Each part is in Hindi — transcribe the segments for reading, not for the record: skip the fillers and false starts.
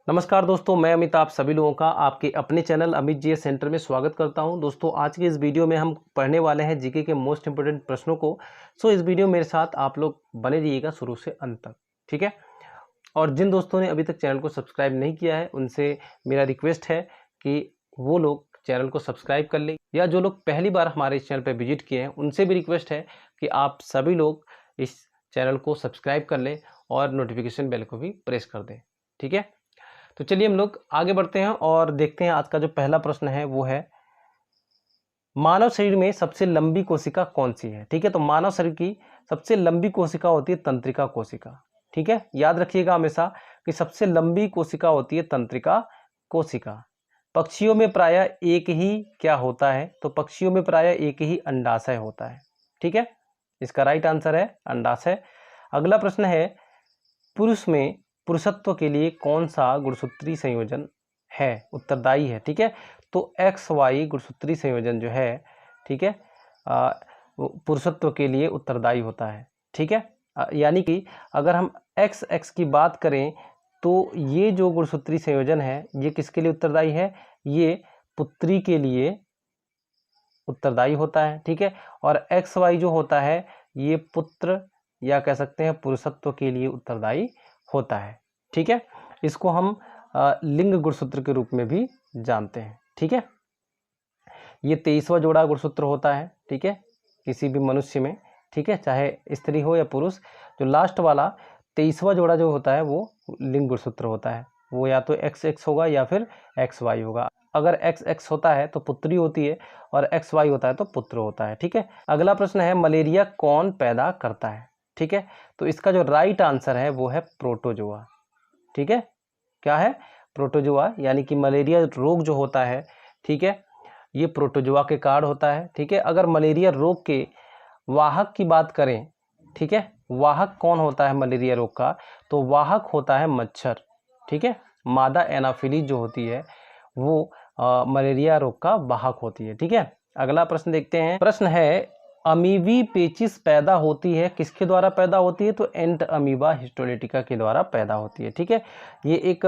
नमस्कार दोस्तों, मैं अमित आप सभी लोगों का आपके अपने चैनल अमित जीएस सेंटर में स्वागत करता हूं। दोस्तों, आज की इस वीडियो में हम पढ़ने वाले हैं जीके के मोस्ट इंपोर्टेंट प्रश्नों को। सो इस वीडियो मेरे साथ आप लोग बने रहिएगा शुरू से अंत तक, ठीक है। और जिन दोस्तों ने अभी तक चैनल को सब्सक्राइब नहीं किया है उनसे मेरा रिक्वेस्ट है कि वो लोग चैनल को सब्सक्राइब कर लें, या जो लोग पहली बार हमारे इस चैनल पर विजिट किए हैं उनसे भी रिक्वेस्ट है कि आप सभी लोग इस चैनल को सब्सक्राइब कर लें और नोटिफिकेशन बेल को भी प्रेस कर दें, ठीक है। तो चलिए हम लोग आगे बढ़ते हैं और देखते हैं आज का जो पहला प्रश्न है वो है, मानव शरीर में सबसे लंबी कोशिका कौन सी है। ठीक है, तो मानव शरीर की सबसे लंबी कोशिका होती है तंत्रिका कोशिका। ठीक है, याद रखिएगा हमेशा कि सबसे लंबी कोशिका होती है तंत्रिका कोशिका। पक्षियों में प्रायः एक ही क्या होता है, तो पक्षियों में प्रायः एक ही अंडाशय होता है। ठीक है, इसका राइट आंसर है अंडाशय। अगला प्रश्न है, पुरुष में पुरुषत्व के लिए कौन सा गुणसूत्री संयोजन है, उत्तरदायी है। ठीक है, तो एक्स वाई गुणसूत्री संयोजन जो है, ठीक है, पुरुषत्व के लिए उत्तरदायी होता है। ठीक है, यानी कि अगर हम एक्स एक्स की बात करें तो ये जो गुणसूत्री संयोजन है ये किसके लिए उत्तरदायी है, ये पुत्री के लिए उत्तरदायी होता है। ठीक है, और एक्स वाई जो होता है ये पुत्र या कह सकते हैं पुरुषत्व के लिए उत्तरदायी होता है। ठीक है, इसको हम लिंग गुणसूत्र के रूप में भी जानते हैं। ठीक है, ये 23वां जोड़ा गुणसूत्र होता है। ठीक है, किसी भी मनुष्य में, ठीक है, चाहे स्त्री हो या पुरुष, जो लास्ट वाला 23वां जोड़ा जो होता है वो लिंग गुणसूत्र होता है। वो या तो एक्स एक्स होगा या फिर एक्स वाई होगा। अगर एक्स एक्स होता है तो पुत्री होती है और एक्स वाई होता है तो पुत्र होता है। ठीक है, अगला प्रश्न है, मलेरिया कौन पैदा करता है। ठीक है, तो इसका जो राइट आंसर है वो है प्रोटोजोआ। ठीक है, क्या है, प्रोटोजोआ, यानी कि मलेरिया रोग जो होता है, ठीक है, ये प्रोटोजोआ के कारण होता है। ठीक है, अगर मलेरिया रोग के वाहक की बात करें, ठीक है, वाहक कौन होता है मलेरिया रोग का, तो वाहक होता है मच्छर। ठीक है, मादा एनाफिलीज जो होती है वो मलेरिया रोग का वाहक होती है। ठीक है, अगला प्रश्न देखते हैं। प्रश्न है, अमीबी पेचिस पैदा होती है किसके द्वारा पैदा होती है, तो एंट अमीबा हिस्टोलिटिका के द्वारा पैदा होती है। ठीक है, ये एक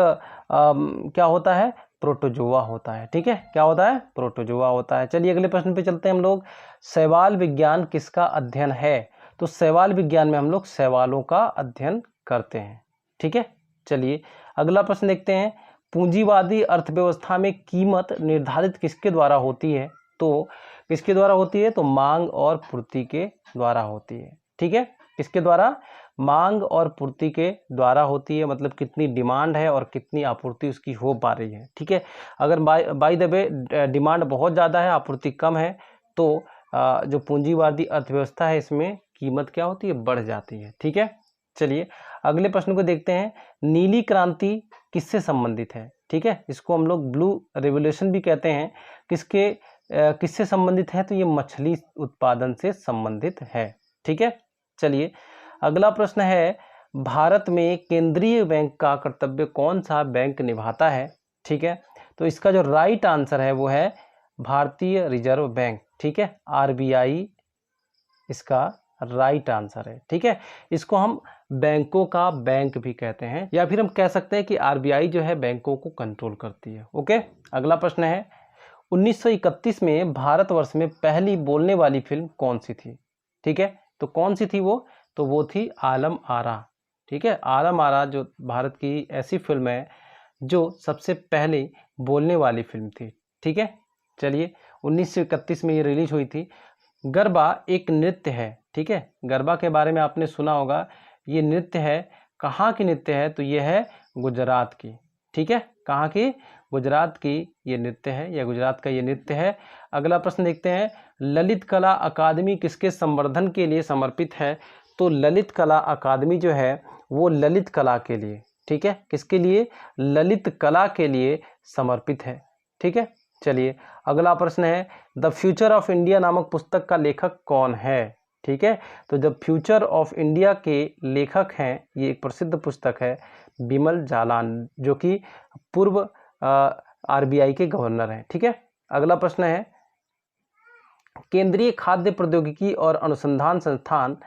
क्या होता है, प्रोटोजोआ होता है। ठीक है, क्या होता है, प्रोटोजोआ होता है। चलिए अगले प्रश्न पे चलते हैं हम लोग। शैवाल विज्ञान किसका अध्ययन है, तो शैवाल विज्ञान में हम लोग शैवालों का अध्ययन करते हैं। ठीक है, चलिए अगला प्रश्न देखते हैं। पूंजीवादी अर्थव्यवस्था में कीमत निर्धारित किसके द्वारा होती है, तो किसके द्वारा होती है, तो मांग और पूर्ति के द्वारा होती है। ठीक है, किसके द्वारा, मांग और पूर्ति के द्वारा होती है, मतलब कितनी डिमांड है और कितनी आपूर्ति उसकी हो पा रही है। ठीक है, अगर बाय द वे डिमांड बहुत ज़्यादा है, आपूर्ति कम है, तो जो पूंजीवादी अर्थव्यवस्था है इसमें कीमत क्या होती है, बढ़ जाती है। ठीक है, चलिए अगले प्रश्न को देखते हैं। नीली क्रांति किससे संबंधित है। ठीक है, इसको हम लोग ब्लू रेवोल्यूशन भी कहते हैं। किससे संबंधित है, तो ये मछली उत्पादन से संबंधित है। ठीक है, चलिए अगला प्रश्न है, भारत में केंद्रीय बैंक का कर्तव्य कौन सा बैंक निभाता है। ठीक है, तो इसका जो राइट आंसर है वो है भारतीय रिजर्व बैंक। ठीक है, आरबीआई इसका राइट आंसर है। ठीक है, इसको हम बैंकों का बैंक भी कहते हैं, या फिर हम कह सकते हैं कि आरबीआई जो है बैंकों को कंट्रोल करती है। ओके, अगला प्रश्न है, 1931 में भारतवर्ष में पहली बोलने वाली फिल्म कौन सी थी। ठीक है, तो कौन सी थी वो, तो वो थी आलम आरा। ठीक है, आलम आरा जो भारत की ऐसी फिल्म है जो सबसे पहले बोलने वाली फिल्म थी। ठीक है, चलिए 1931 में ये रिलीज हुई थी। गरबा एक नृत्य है। ठीक है, गरबा के बारे में आपने सुना होगा। ये नृत्य है, कहाँ की नृत्य है, तो ये है गुजरात की। ठीक है, कहाँ की, गुजरात की ये नृत्य है, या गुजरात का ये नृत्य है। अगला प्रश्न देखते हैं, ललित कला अकादमी किसके संवर्धन के लिए समर्पित है, तो ललित कला अकादमी जो है वो ललित कला के लिए, ठीक है, किसके लिए, ललित कला के लिए समर्पित है। ठीक है, चलिए अगला प्रश्न है, द फ्यूचर ऑफ इंडिया नामक पुस्तक का लेखक कौन है। ठीक है, तो द फ्यूचर ऑफ इंडिया के लेखक हैं, ये एक प्रसिद्ध पुस्तक है, बिमल जालान, जो कि पूर्व आरबीआई के गवर्नर हैं। ठीक है, अगला प्रश्न है, केंद्रीय खाद्य प्रौद्योगिकी और अनुसंधान संस्थान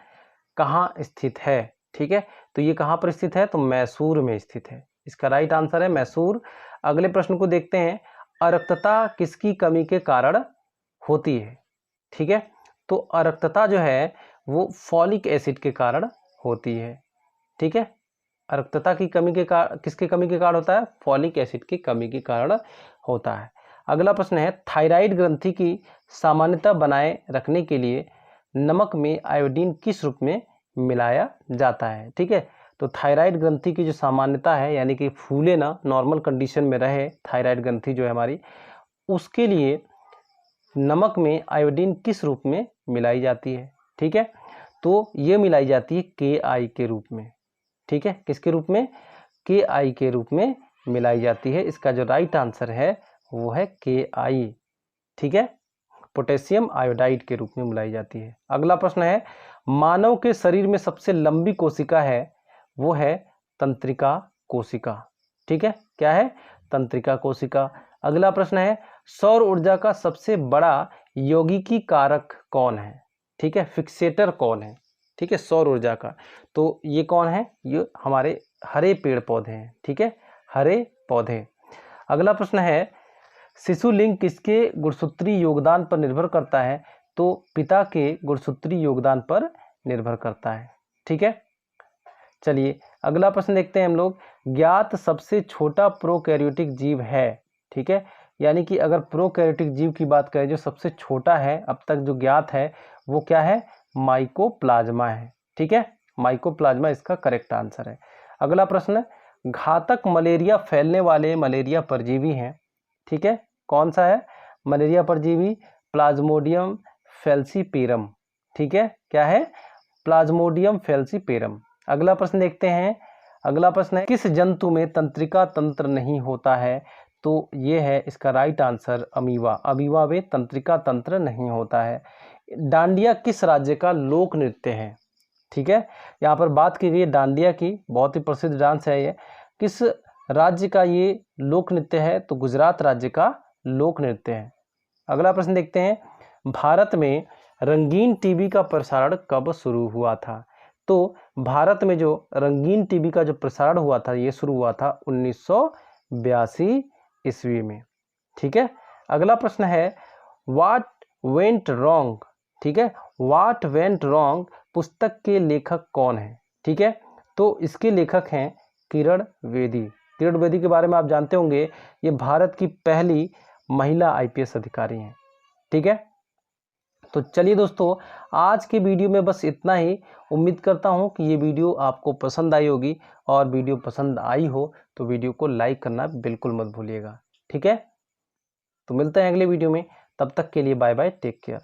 कहाँ स्थित है। ठीक है, तो ये कहाँ पर स्थित है, तो मैसूर में स्थित है। इसका राइट आंसर है मैसूर। अगले प्रश्न को देखते हैं, अरक्तता किसकी कमी के कारण होती है? ठीक है, तो अरक्तता जो है वो फॉलिक एसिड के कारण होती है। ठीक है, अरक्तता की कमी के कारण, किसके कमी के कारण होता है? फॉलिक एसिड की कमी के कारण होता है। अगला प्रश्न है, थायराइड ग्रंथि की सामान्यता बनाए रखने के लिए नमक में आयोडीन किस रूप में मिलाया जाता है? ठीक है, तो थायराइड ग्रंथि की जो सामान्यता है, यानी कि फूले ना, नॉर्मल कंडीशन में रहे थायराइड ग्रंथि जो है हमारी, उसके लिए नमक में आयोडीन किस रूप में मिलाई जाती है? ठीक है, तो ये मिलाई जाती है KI के रूप में। ठीक है, किसके रूप में? KI के रूप में मिलाई जाती है। इसका जो राइट आंसर है वो है KI। ठीक है, पोटेशियम आयोडाइड के रूप में मिलाई जाती है। अगला प्रश्न है, मानव के शरीर में सबसे लंबी कोशिका है वो है तंत्रिका कोशिका। ठीक है, क्या है? तंत्रिका कोशिका। अगला प्रश्न है, सौर ऊर्जा का सबसे बड़ा यौगिकी कारक कौन है? ठीक है, फिक्सेटर कौन है? ठीक है, सौर ऊर्जा का, तो ये कौन है? ये हमारे हरे पेड़ पौधे हैं। ठीक है, हरे पौधे। अगला प्रश्न है, शिशुलिंग किसके गुणसूत्री योगदान पर निर्भर करता है? तो पिता के गुणसूत्री योगदान पर निर्भर करता है। ठीक है, चलिए अगला प्रश्न देखते हैं हम लोग, ज्ञात सबसे छोटा प्रोकैरियोटिक जीव है। ठीक है, यानी कि अगर प्रोकैरियोटिक जीव की बात करें जो सबसे छोटा है अब तक जो ज्ञात है वो क्या है? माइकोप्लाज्मा है। ठीक है, माइकोप्लाज्मा इसका करेक्ट आंसर है। अगला प्रश्न, घातक मलेरिया फैलने वाले मलेरिया परजीवी हैं। ठीक है, कौन सा है? मलेरिया परजीवी प्लाज्मोडियम फैल्सीपेरम। ठीक है, क्या है? Plasmodium falciparum. अगला प्रश्न देखते हैं। अगला प्रश्न है, किस जंतु में तंत्रिका तंत्र नहीं होता है? तो ये है इसका राइट आंसर अमीबा। अमीबा में तंत्रिका तंत्र नहीं होता है। डांडिया किस राज्य का लोक नृत्य है? ठीक है, यहाँ पर बात की गई है डांडिया की, बहुत ही प्रसिद्ध डांस है ये। किस राज्य का ये लोक नृत्य है? तो गुजरात राज्य का लोक नृत्य है। अगला प्रश्न देखते हैं, भारत में रंगीन टीवी का प्रसारण कब शुरू हुआ था? तो भारत में जो रंगीन टीवी का जो प्रसारण हुआ था ये शुरू हुआ था 1982 ईस्वी में। ठीक है, अगला प्रश्न है, व्हाट वेंट रॉन्ग? ठीक है, व्हाट वेंट रॉन्ग पुस्तक के लेखक कौन है? ठीक है, तो इसके लेखक हैं किरण बेदी। किरण बेदी के बारे में आप जानते होंगे, ये भारत की पहली महिला IPS अधिकारी हैं। ठीक है, तो चलिए दोस्तों, आज के वीडियो में बस इतना ही। उम्मीद करता हूं कि ये वीडियो आपको पसंद आई होगी, और वीडियो पसंद आई हो तो वीडियो को लाइक करना बिल्कुल मत भूलिएगा। ठीक है, तो मिलते हैं अगले वीडियो में, तब तक के लिए बाय बाय, टेक केयर।